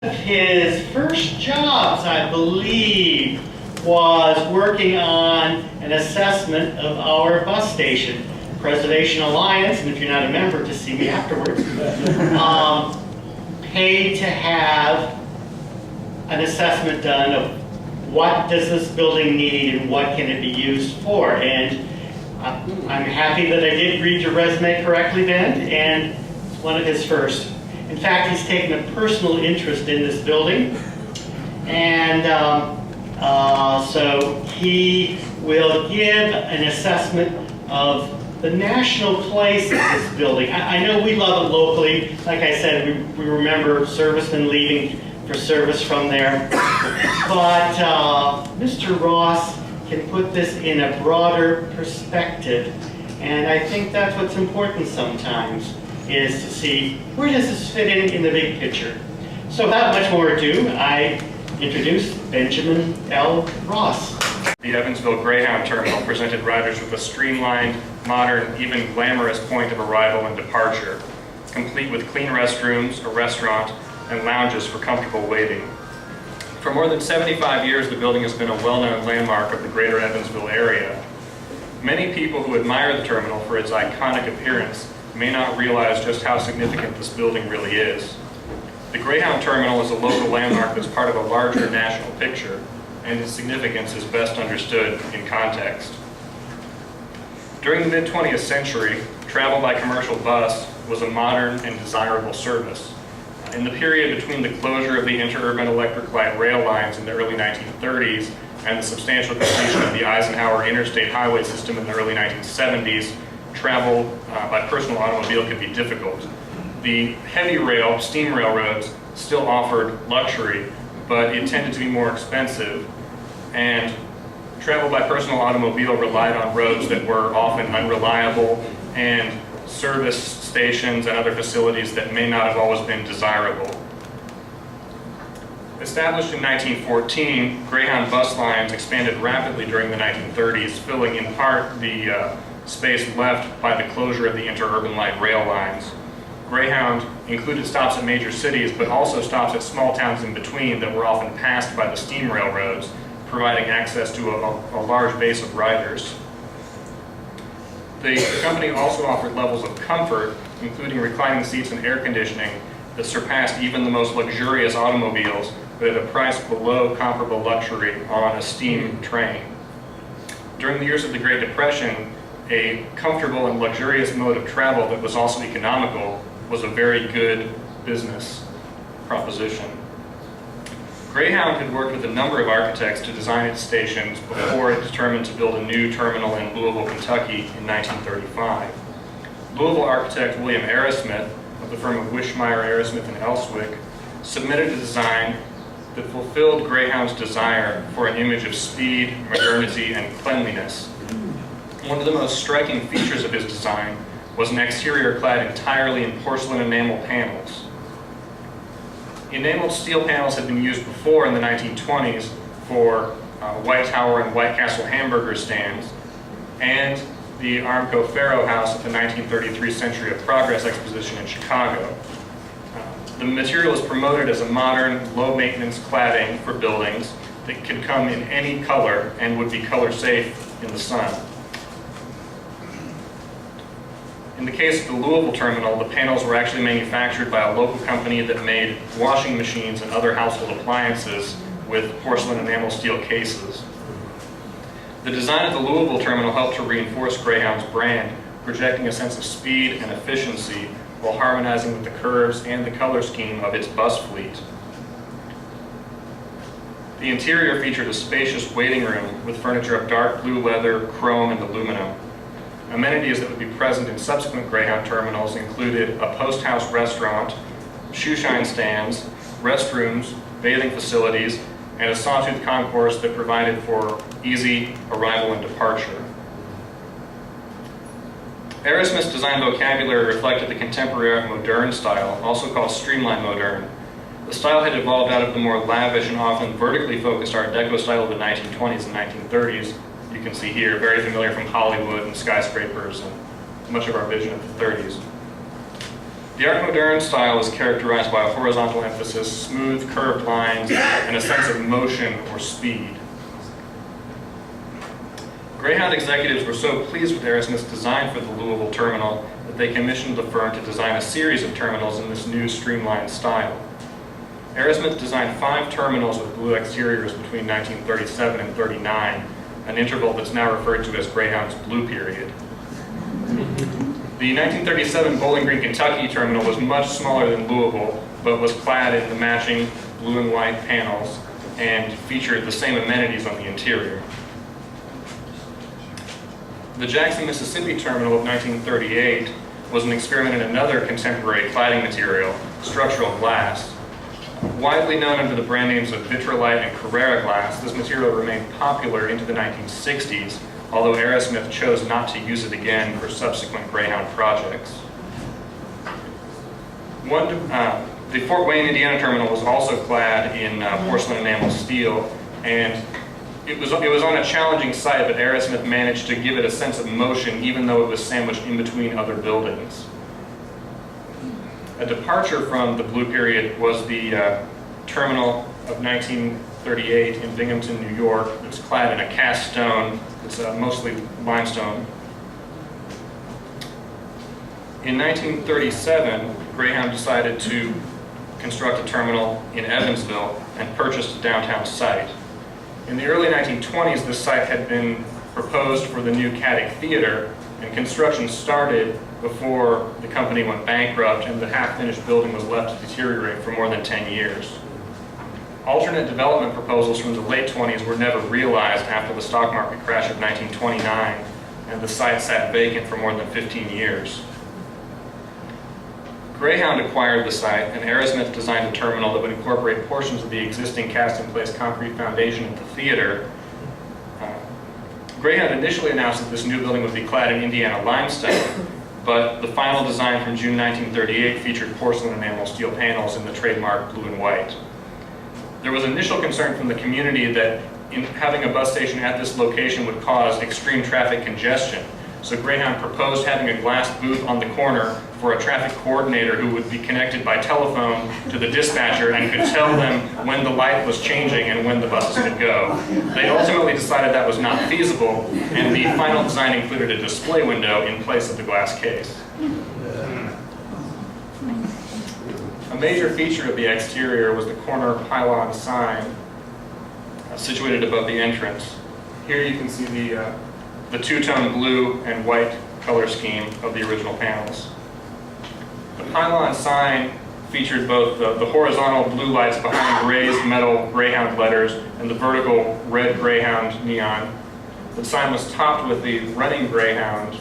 His first jobs, I believe, was working on an assessment of our bus station. Preservation Alliance, and if you're not a member, to see me afterwards, paid to have an assessment done of what does this building need and what can it be used for. And I'm happy that I did read your resume correctly, Ben, and it's one of his first. In fact, he's taken a personal interest in this building, and so he will give an assessment of the national place of this building. I know we love it locally. Like I said, we remember servicemen leaving for service from there. But Mr. Ross can put this in a broader perspective. And I think that's what's important sometimes, is to see where does this fit in the big picture. So without much more ado, I introduce Benjamin L. Ross. The Evansville Greyhound terminal presented riders with a streamlined, modern, even glamorous point of arrival and departure, complete with clean restrooms, a restaurant, and lounges for comfortable waiting. For more than 75 years, the building has been a well-known landmark of the greater Evansville area. Many people who admire the terminal for its iconic appearance may not realize just how significant this building really is. The Greyhound terminal is a local landmark that's part of a larger national picture, and its significance is best understood in context. During the mid-20th century, travel by commercial bus was a modern and desirable service. In the period between the closure of the interurban electric light rail lines in the early 1930s and the substantial completion of the Eisenhower interstate highway system in the early 1970s, travel by personal automobile could be difficult. The heavy rail, steam railroads, still offered luxury, but it tended to be more expensive, and travel by personal automobile relied on roads that were often unreliable and service stations and other facilities that may not have always been desirable. Established in 1914, Greyhound bus lines expanded rapidly during the 1930s, filling in part the space left by the closure of the interurban light rail lines. Greyhound included stops at major cities, but also stops at small towns in between that were often passed by the steam railroads, providing access to a large base of riders. The company also offered levels of comfort, including reclining seats and air conditioning, that surpassed even the most luxurious automobiles, but at a price below comparable luxury on a steam train. During the years of the Great Depression, a comfortable and luxurious mode of travel that was also economical was a very good business proposition. Greyhound had worked with a number of architects to design its stations before it determined to build a new terminal in Louisville, Kentucky in 1935. Louisville architect William Arrowsmith of the firm of Wishmeyer, Arrowsmith and Elswick submitted a design that fulfilled Greyhound's desire for an image of speed, modernity, and cleanliness. One of the most striking features of his design was an exterior clad entirely in porcelain enamel panels. Enameled steel panels had been used before in the 1920s for White Tower and White Castle hamburger stands, and the Armco Faro House at the 1933 Century of Progress Exposition in Chicago. The material is promoted as a modern, low-maintenance cladding for buildings that could come in any color and would be color safe in the sun. In the case of the Louisville terminal, the panels were actually manufactured by a local company that made washing machines and other household appliances with porcelain enamel steel cases. The design of the Louisville terminal helped to reinforce Greyhound's brand, projecting a sense of speed and efficiency while harmonizing with the curves and the color scheme of its bus fleet. The interior featured a spacious waiting room with furniture of dark blue leather, chrome, and aluminum. Amenities that would be present in subsequent Greyhound terminals included a post-house restaurant, shoeshine stands, restrooms, bathing facilities, and a sawtooth concourse that provided for easy arrival and departure. Arrowsmith's design vocabulary reflected the contemporary modern style, also called streamline modern. The style had evolved out of the more lavish and often vertically focused Art Deco style of the 1920s and 1930s. You can see here, very familiar from Hollywood and skyscrapers and much of our vision of the 30s. The Art Moderne style is characterized by a horizontal emphasis, smooth, curved lines, and a sense of motion or speed. Greyhound executives were so pleased with Aerosmith's design for the Louisville terminal that they commissioned the firm to design a series of terminals in this new streamlined style. Aerosmith designed 5 terminals with blue exteriors between 1937 and 39, an interval that's now referred to as Greyhound's Blue Period. The 1937 Bowling Green, Kentucky terminal was much smaller than Louisville, but was clad in the matching blue and white panels and featured the same amenities on the interior. The Jackson, Mississippi terminal of 1938 was an experiment in another contemporary cladding material, structural glass. Widely known under the brand names of Vitrolite and Carrera glass, this material remained popular into the 1960s, although Aerosmith chose not to use it again for subsequent Greyhound projects. The Fort Wayne, Indiana terminal was also clad in porcelain enamel steel, and it was on a challenging site, but Aerosmith managed to give it a sense of motion even though it was sandwiched in between other buildings. A departure from the Blue Period was the terminal of 1938 in Binghamton, New York. It was clad in a cast stone. It's mostly limestone. In 1937, Greyhound decided to construct a terminal in Evansville and purchased a downtown site. In the early 1920s, this site had been proposed for the new Caddick Theater, and construction started before the company went bankrupt and the half-finished building was left to deteriorate for more than 10 years. Alternate development proposals from the late 20s were never realized after the stock market crash of 1929, and the site sat vacant for more than 15 years. Greyhound acquired the site, and Aerosmith designed a terminal that would incorporate portions of the existing cast-in-place concrete foundation of the theater. Greyhound initially announced that this new building would be clad in Indiana limestone, but the final design from June 1938 featured porcelain enamel steel panels in the trademark blue and white. There was initial concern from the community that having a bus station at this location would cause extreme traffic congestion. So Greyhound proposed having a glass booth on the corner for a traffic coordinator who would be connected by telephone to the dispatcher and could tell them when the light was changing and when the buses could go. They ultimately decided that was not feasible, and the final design included a display window in place of the glass case. A major feature of the exterior was the corner pylon sign situated above the entrance. Here you can see the two-tone blue and white color scheme of the original panels. The pylon sign featured both the horizontal blue lights behind raised metal Greyhound letters and the vertical red Greyhound neon. The sign was topped with the running Greyhound,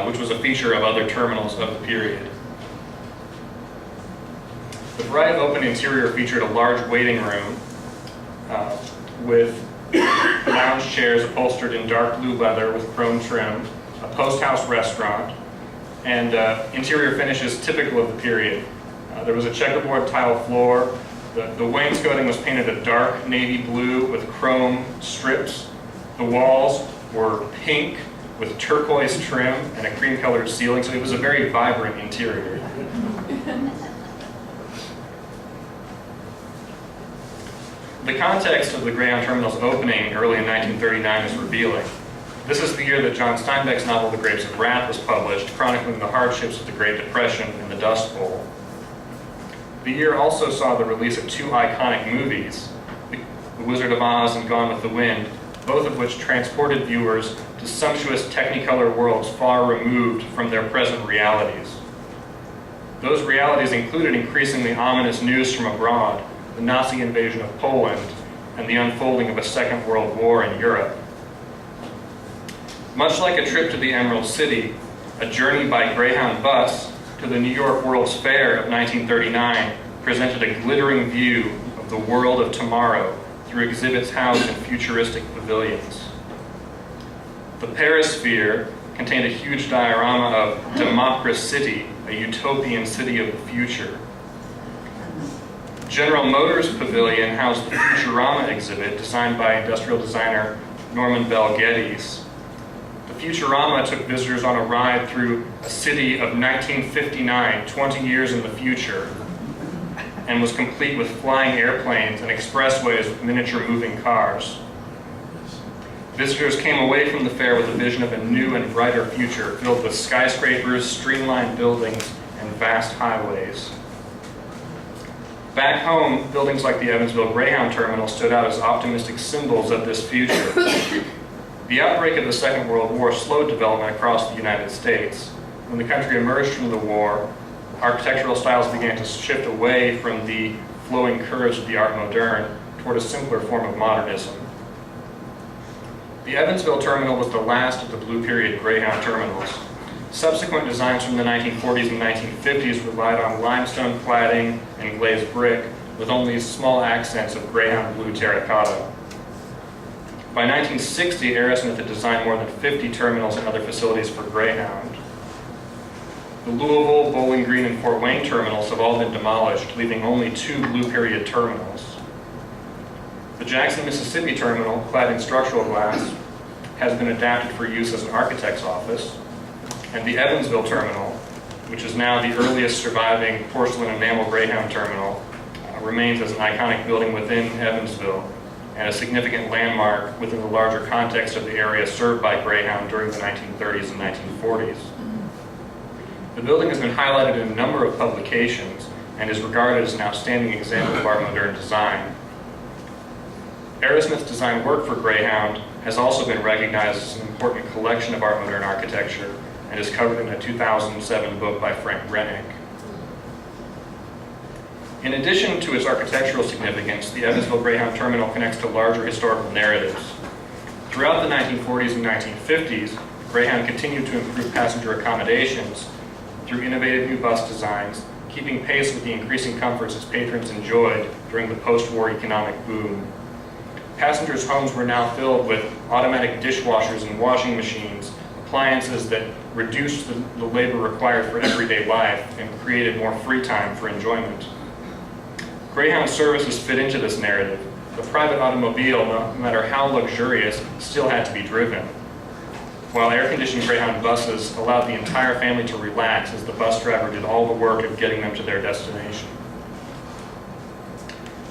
which was a feature of other terminals of the period. The bright open interior featured a large waiting room with lounge chairs upholstered in dark blue leather with chrome trim, a post-house restaurant, and interior finishes typical of the period. There was a checkerboard tile floor. The wainscoting was painted a dark navy blue with chrome strips. The walls were pink with turquoise trim and a cream-colored ceiling, so it was a very vibrant interior. The context of the Greyhound Terminal's opening early in 1939 is revealing. This is the year that John Steinbeck's novel The Grapes of Wrath was published, chronicling the hardships of the Great Depression and the Dust Bowl. The year also saw the release of 2 iconic movies, The Wizard of Oz and Gone with the Wind, both of which transported viewers to sumptuous Technicolor worlds far removed from their present realities. Those realities included increasingly ominous news from abroad, the Nazi invasion of Poland, and the unfolding of a Second World War in Europe. Much like a trip to the Emerald City, a journey by Greyhound bus to the New York World's Fair of 1939 presented a glittering view of the world of tomorrow through exhibits housed in futuristic pavilions. The Perisphere contained a huge diorama of Democracy, a utopian city of the future. General Motors Pavilion housed the Futurama exhibit designed by industrial designer Norman Bell Geddes. The Futurama took visitors on a ride through a city of 1959, 20 years in the future, and was complete with flying airplanes and expressways with miniature moving cars. Visitors came away from the fair with a vision of a new and brighter future filled with skyscrapers, streamlined buildings, and vast highways. Back home, buildings like the Evansville Greyhound Terminal stood out as optimistic symbols of this future. The outbreak of the Second World War slowed development across the United States. When the country emerged from the war, architectural styles began to shift away from the flowing curves of the Art Moderne toward a simpler form of modernism. The Evansville Terminal was the last of the Blue Period Greyhound terminals. Subsequent designs from the 1940s and 1950s relied on limestone cladding and glazed brick with only small accents of Greyhound blue terracotta. By 1960, Aerosmith had designed more than 50 terminals and other facilities for Greyhound. The Louisville, Bowling Green, and Fort Wayne terminals have all been demolished, leaving only 2 Blue Period terminals. The Jackson, Mississippi terminal, clad in structural glass, has been adapted for use as an architect's office, and the Evansville terminal, which is now the earliest surviving porcelain enamel Greyhound terminal, remains as an iconic building within Evansville and a significant landmark within the larger context of the area served by Greyhound during the 1930s and 1940s. The building has been highlighted in a number of publications and is regarded as an outstanding example of Art Moderne design. Aerosmith's design work for Greyhound has also been recognized as an important collection of Art Moderne architecture and is covered in a 2007 book by Frank Rennick. In addition to its architectural significance, the Evansville Greyhound Terminal connects to larger historical narratives. Throughout the 1940s and 1950s, Greyhound continued to improve passenger accommodations through innovative new bus designs, keeping pace with the increasing comforts its patrons enjoyed during the post-war economic boom. Passengers' homes were now filled with automatic dishwashers and washing machines, appliances that reduced the labor required for everyday life and created more free time for enjoyment. Greyhound services fit into this narrative. The private automobile, no matter how luxurious, still had to be driven, while air-conditioned Greyhound buses allowed the entire family to relax as the bus driver did all the work of getting them to their destination.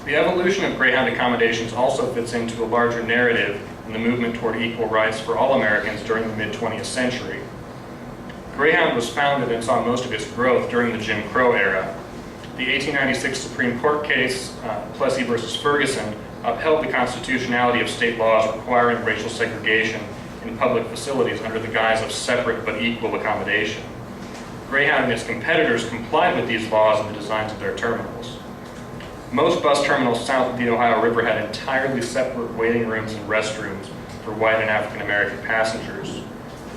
The evolution of Greyhound accommodations also fits into a larger narrative in the movement toward equal rights for all Americans during the mid-20th century. Greyhound was founded and saw most of its growth during the Jim Crow era. The 1896 Supreme Court case, Plessy versus Ferguson, upheld the constitutionality of state laws requiring racial segregation in public facilities under the guise of separate but equal accommodation. Greyhound and its competitors complied with these laws in the designs of their terminals. Most bus terminals south of the Ohio River had entirely separate waiting rooms and restrooms for white and African American passengers.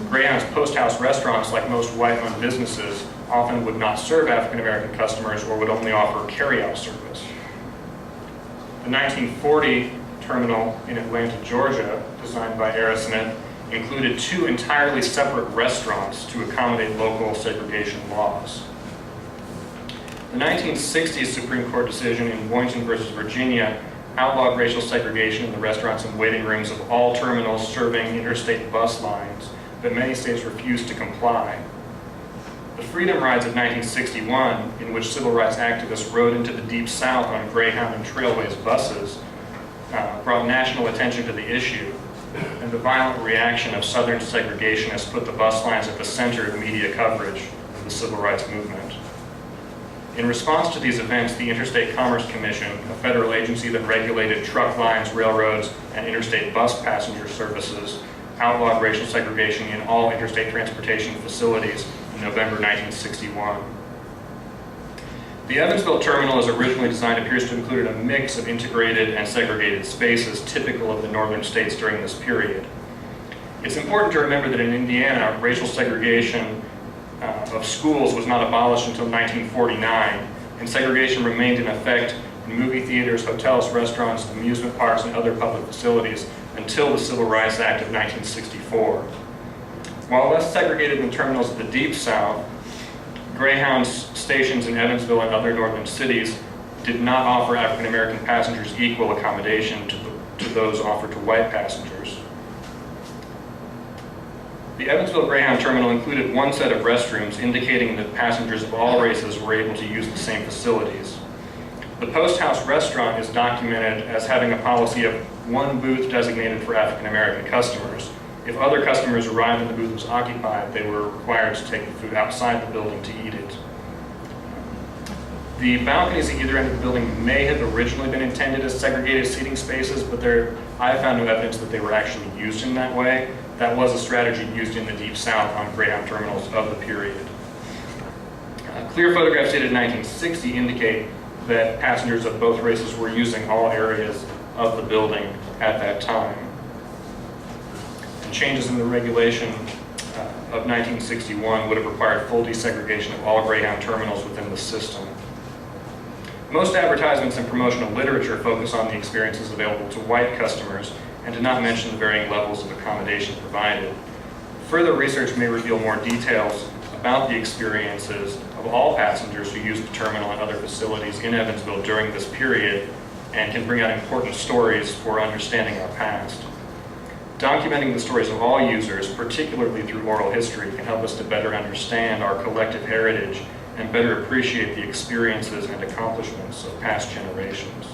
Greyhound's post-house restaurants, like most white-owned businesses, often would not serve African American customers or would only offer carry-out service. The 1940 terminal in Atlanta, Georgia, designed by Aerosmith, included 2 entirely separate restaurants to accommodate local segregation laws. The 1960s Supreme Court decision in Boynton versus Virginia outlawed racial segregation in the restaurants and waiting rooms of all terminals serving interstate bus lines, but many states refused to comply. The Freedom Rides of 1961, in which civil rights activists rode into the Deep South on Greyhound and Trailways buses, brought national attention to the issue, and the violent reaction of Southern segregationists put the bus lines at the center of media coverage of the civil rights movement. In response to these events, the Interstate Commerce Commission, a federal agency that regulated truck lines, railroads, and interstate bus passenger services, outlawed racial segregation in all interstate transportation facilities in November 1961. The Evansville terminal, as originally designed, appears to include a mix of integrated and segregated spaces typical of the northern states during this period. It's important to remember that in Indiana, racial segregation of schools was not abolished until 1949, and segregation remained in effect in movie theaters, hotels, restaurants, amusement parks, and other public facilities until the Civil Rights Act of 1964. While less segregated than terminals of the Deep South, Greyhound's stations in Evansville and other northern cities did not offer African American passengers equal accommodation to those offered to white passengers. The Evansville Greyhound terminal included one set of restrooms indicating that passengers of all races were able to use the same facilities. The Post House restaurant is documented as having a policy of one booth designated for African American customers. If other customers arrived and the booth was occupied, they were required to take the food outside the building to eat it. The balconies at either end of the building may have originally been intended as segregated seating spaces, but I have found no evidence that they were actually used in that way. That was a strategy used in the Deep South on Greyhound terminals of the period. Clear photographs dated 1960 indicate that passengers of both races were using all areas of the building at that time. And changes in the regulation of 1961 would have required full desegregation of all Greyhound terminals within the system. Most advertisements and promotional literature focus on the experiences available to white customers and do not mention the varying levels of accommodation provided. Further research may reveal more details about the experiences of all passengers who use the terminal and other facilities in Evansville during this period and can bring out important stories for understanding our past. Documenting the stories of all users, particularly through oral history, can help us to better understand our collective heritage and better appreciate the experiences and accomplishments of past generations.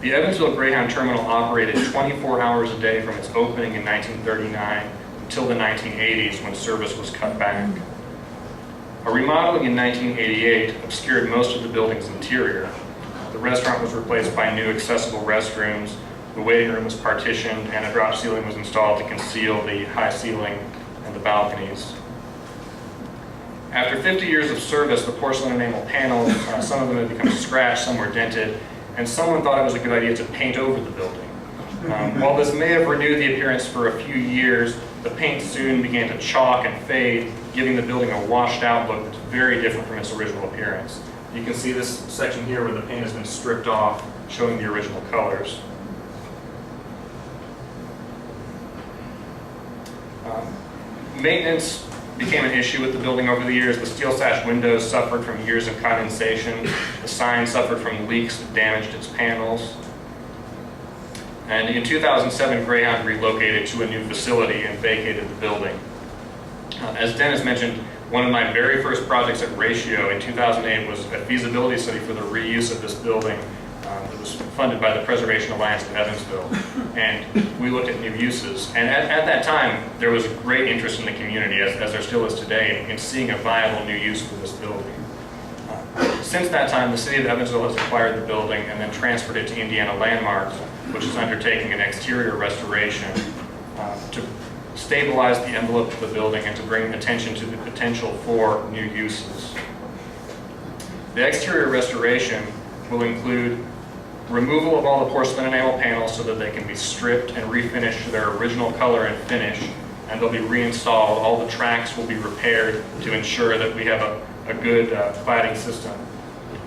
The Evansville Greyhound Terminal operated 24 hours a day from its opening in 1939 until the 1980s when service was cut back. A remodeling in 1988 obscured most of the building's interior. The restaurant was replaced by new accessible restrooms, the waiting room was partitioned, and a drop ceiling was installed to conceal the high ceiling and the balconies. After 50 years of service, the porcelain enamel panels, some of them had become scratched, some were dented, and someone thought it was a good idea to paint over the building. While this may have renewed the appearance for a few years, the paint soon began to chalk and fade, giving the building a washed out look that's very different from its original appearance. You can see this section here where the paint has been stripped off, showing the original colors. Maintenance became an issue with the building over the years. The steel sash windows suffered from years of condensation. The sign suffered from leaks that damaged its panels. And in 2007, Greyhound relocated to a new facility and vacated the building. As Dennis mentioned, one of my very first projects at Ratio in 2008 was a feasibility study for the reuse of this building that was funded by the Preservation Alliance of Evansville. And we looked at new uses. And at that time, there was a great interest in the community, as there still is today, in seeing a viable new use for this building. Since that time, the city of Evansville has acquired the building and then transferred it to Indiana Landmarks, which is undertaking an exterior restoration to stabilize the envelope of the building and to bring attention to the potential for new uses. The exterior restoration will include removal of all the porcelain enamel panels so that they can be stripped and refinished to their original color and finish, and they'll be reinstalled. All the tracks will be repaired to ensure that we have a good cladding system.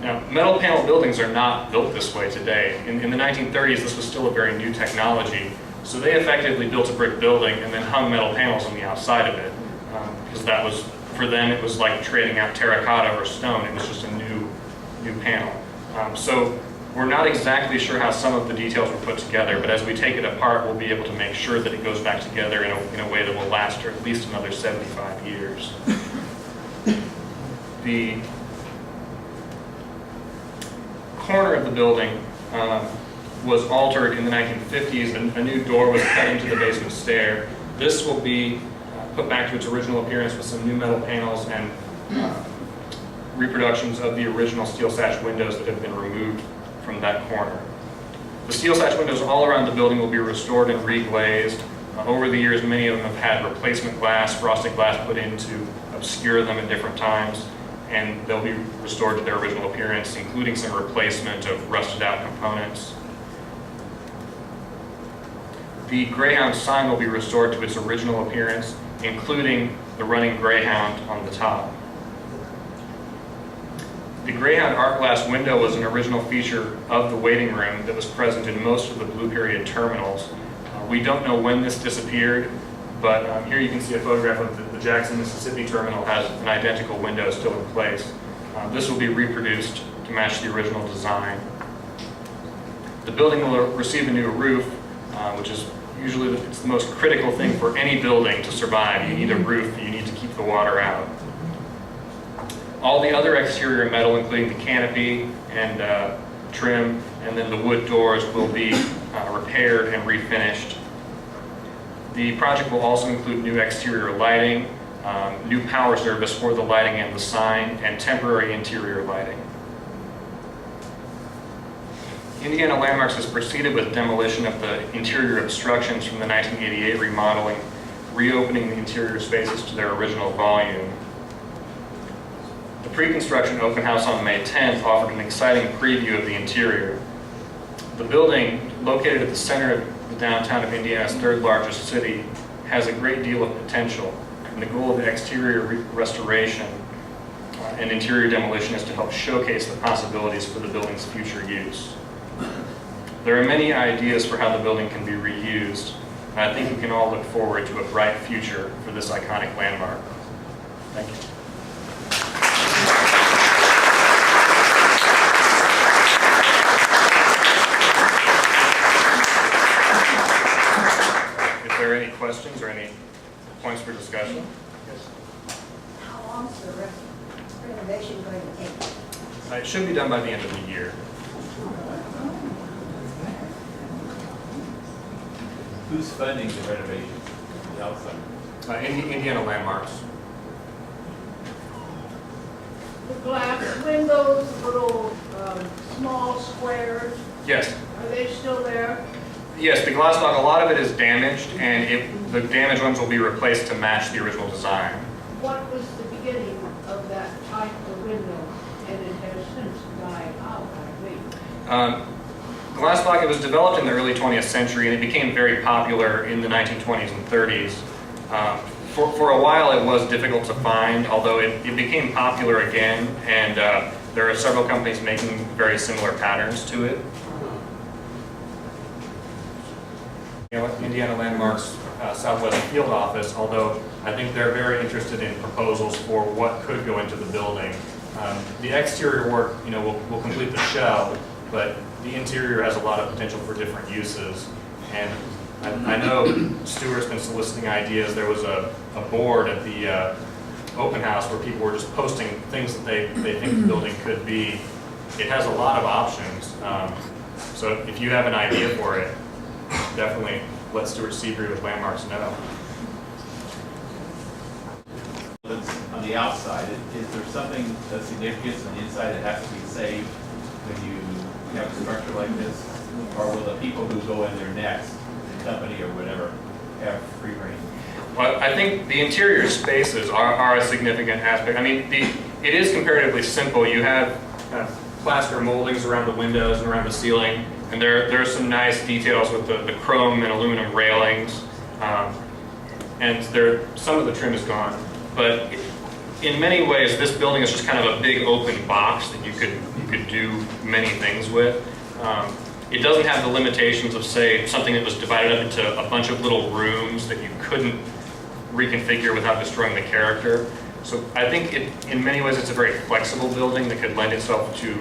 Now, metal panel buildings are not built this way today. In the 1930s, this was still a very new technology, so they effectively built a brick building and then hung metal panels on the outside of it, because that was, for them, it was like trading out terracotta or stone. It was just a new panel. So we're not exactly sure how some of the details were put together, but as we take it apart, we'll be able to make sure that it goes back together in a way that will last for at least another 75 years. The corner of the building was altered in the 1950s, and a new door was cut into the basement stair. This will be put back to its original appearance with some new metal panels and reproductions of the original steel sash windows that have been removed from that corner. The steel sash windows all around the building will be restored and reglazed. Over the years, many of them have had replacement glass, frosted glass put in to obscure them at different times, and they'll be restored to their original appearance, including some replacement of rusted out components. The Greyhound sign will be restored to its original appearance, including the running Greyhound on the top. The Greyhound art glass window was an original feature of the waiting room that was present in most of the Blue Period terminals. We don't know when this disappeared, but here you can see a photograph of the Jackson, Mississippi terminal has an identical window still in place. This will be reproduced to match the original design. The building will receive a new roof, which is Usually it's the most critical thing for any building to survive. You need a roof, you need to keep the water out. All the other exterior metal, including the canopy and trim, and then the wood doors, will be repaired and refinished. The project will also include new exterior lighting, new power service for the lighting and the sign, and temporary interior lighting. Indiana Landmarks has proceeded with demolition of the interior obstructions from the 1988 remodeling, reopening the interior spaces to their original volume. The pre-construction open house on May 10th offered an exciting preview of the interior. The building, located at the center of the downtown of Indiana's third largest city, has a great deal of potential, and the goal of the exterior restoration and interior demolition is to help showcase the possibilities for the building's future use. There are many ideas for how the building can be reused, and I think we can all look forward to a bright future for this iconic landmark. Thank you. If there are any questions or any points for discussion? Yes. How long is the renovation going to take? It should be done by the end of the year. Who's funding the renovation? The outside? Indiana Landmarks. The glass windows, little small squares, Yes. are they still there? Yes, the glass block, a lot of it is damaged, and the damaged ones will be replaced to match the original design. What was the beginning of that type of window? And it has since died out, I think. Glass block, it was developed in the early 20th century, and it became very popular in the 1920s and 30s. For a while, it was difficult to find, although it became popular again, and there are several companies making very similar patterns to it. Indiana Landmarks Southwest Field Office, although I think they're very interested in proposals for what could go into the building. The exterior work, will complete the shell, but the interior has a lot of potential for different uses. And I know Stuart's been soliciting ideas. There was a board at the open house where people were just posting things that they think the building could be. It has a lot of options. So if you have an idea for it, definitely let Stuart Seabury with Landmarks know. On the outside, is there something of significance on the inside that has to be saved when you have a structure like this? Or will the people who go in there next, the company or whatever, have free reign? Well, I think the interior spaces are a significant aspect. I mean, it is comparatively simple. You have plaster moldings around the windows and around the ceiling, and there are some nice details with the chrome and aluminum railings. And some of the trim is gone, but in many ways, this building is just kind of a big open box that you could do many things with. It doesn't have the limitations of, say, something that was divided up into a bunch of little rooms that you couldn't reconfigure without destroying the character. So I think in many ways it's a very flexible building that could lend itself to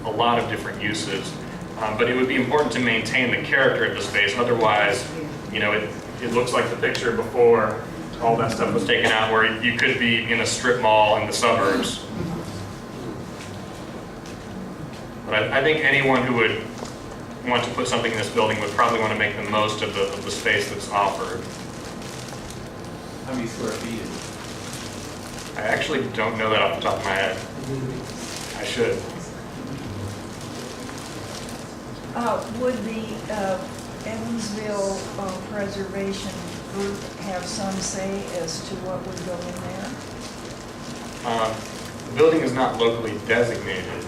a lot of different uses. But it would be important to maintain the character of the space. Otherwise, it looks like the picture before all that stuff was taken out, where you could be in a strip mall in the suburbs. But I think anyone who would want to put something in this building would probably want to make the most of the space that's offered. How many square feet is it? I actually don't know that off the top of my head. I should. Would the Evansville Preservation Group have some say as to what would go in there? The building is not locally designated.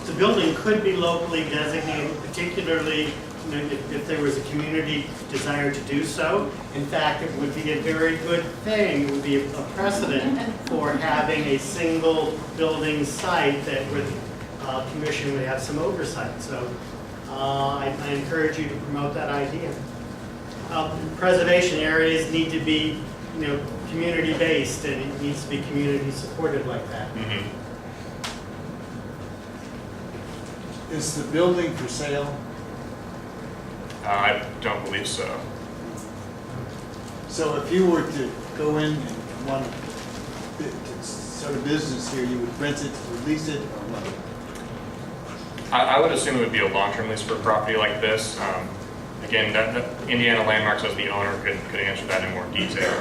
The building could be locally designated, particularly if there was a community desire to do so. In fact, it would be a very good thing, it would be a precedent for having a single building site that would commission would have some oversight. So I encourage you to promote that idea. Preservation areas need to be, community-based, and it needs to be community-supported like that. Mm-hmm. Is the building for sale? I don't believe so. So if you were to go in and want to start a business here, you would rent it, or lease it, or what? I would assume it would be a long-term lease for a property like this. Again, Indiana Landmarks as the owner could answer that in more detail.